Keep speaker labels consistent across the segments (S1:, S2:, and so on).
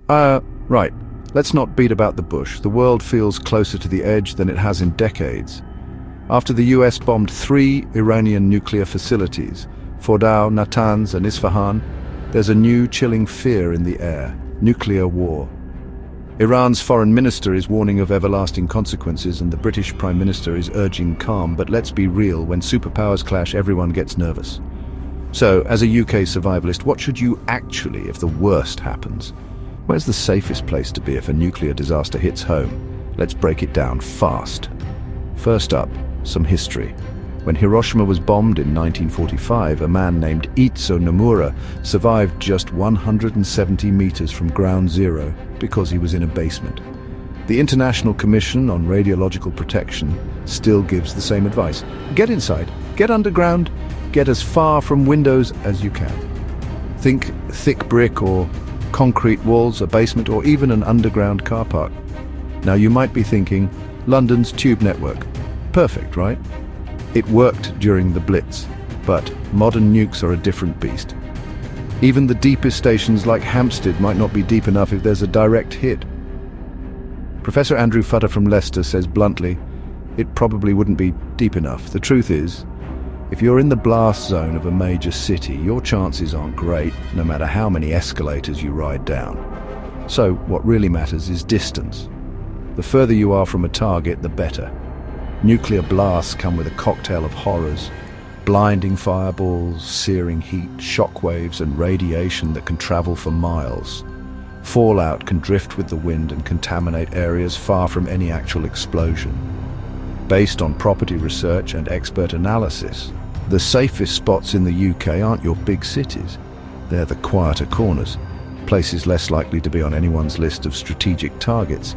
S1: Right. Let's not beat about the bush. The world feels closer to the edge than it has in decades. After the US bombed 3 Iranian nuclear facilities, Fordow, Natanz and Isfahan, there's a new chilling fear in the air: nuclear war. Iran's foreign minister is warning of everlasting consequences, and the British Prime Minister is urging calm, but let's be real, when superpowers clash, everyone gets nervous. So, as a UK survivalist, what should you actually if the worst happens? Where's the safest place to be if a nuclear disaster hits home? Let's break it down fast. First up, some history. When Hiroshima was bombed in 1945, a man named Itzo Nomura survived just 170 meters from ground zero because he was in a basement. The International Commission on Radiological Protection still gives the same advice. Get inside, get underground, get as far from windows as you can. Think thick brick or concrete walls, a basement, or even an underground car park. Now you might be thinking, London's tube network. Perfect, right? It worked during the Blitz, but modern nukes are a different beast. Even the deepest stations like Hampstead might not be deep enough if there's a direct hit. Professor Andrew Futter from Leicester says bluntly, it probably wouldn't be deep enough. The truth is, if you're in the blast zone of a major city, your chances aren't great, no matter how many escalators you ride down. So what really matters is distance. The further you are from a target, the better. Nuclear blasts come with a cocktail of horrors: blinding fireballs, searing heat, shockwaves and radiation that can travel for miles. Fallout can drift with the wind and contaminate areas far from any actual explosion. Based on property research and expert analysis, the safest spots in the UK aren't your big cities. They're the quieter corners, places less likely to be on anyone's list of strategic targets.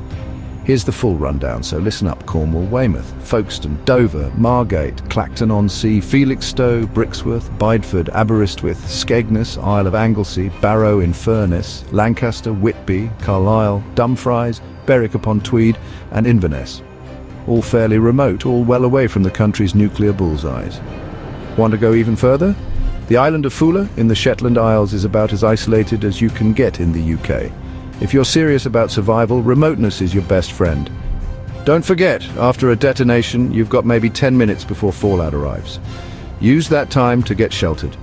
S1: Here's the full rundown, so listen up. Cornwall, Weymouth, Folkestone, Dover, Margate, Clacton-on-Sea, Felixstowe, Brixworth, Bideford, Aberystwyth, Skegness, Isle of Anglesey, Barrow in Furness, Lancaster, Whitby, Carlisle, Dumfries, Berwick-upon-Tweed and Inverness. All fairly remote, all well away from the country's nuclear bullseyes. Want to go even further? The island of Fula in the Shetland Isles is about as isolated as you can get in the UK. If you're serious about survival, remoteness is your best friend. Don't forget, after a detonation, you've got maybe 10 minutes before fallout arrives. Use that time to get sheltered.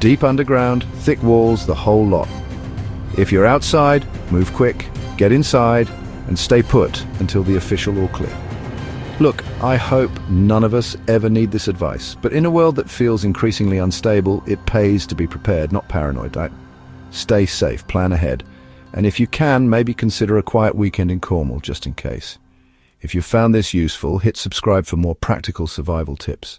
S1: Deep underground, thick walls, the whole lot. If you're outside, move quick, get inside, and stay put until the official all clear. Look, I hope none of us ever need this advice, but in a world that feels increasingly unstable, it pays to be prepared, not paranoid, right? Stay safe, plan ahead. And if you can, maybe consider a quiet weekend in Cornwall, just in case. If you found this useful, hit subscribe for more practical survival tips.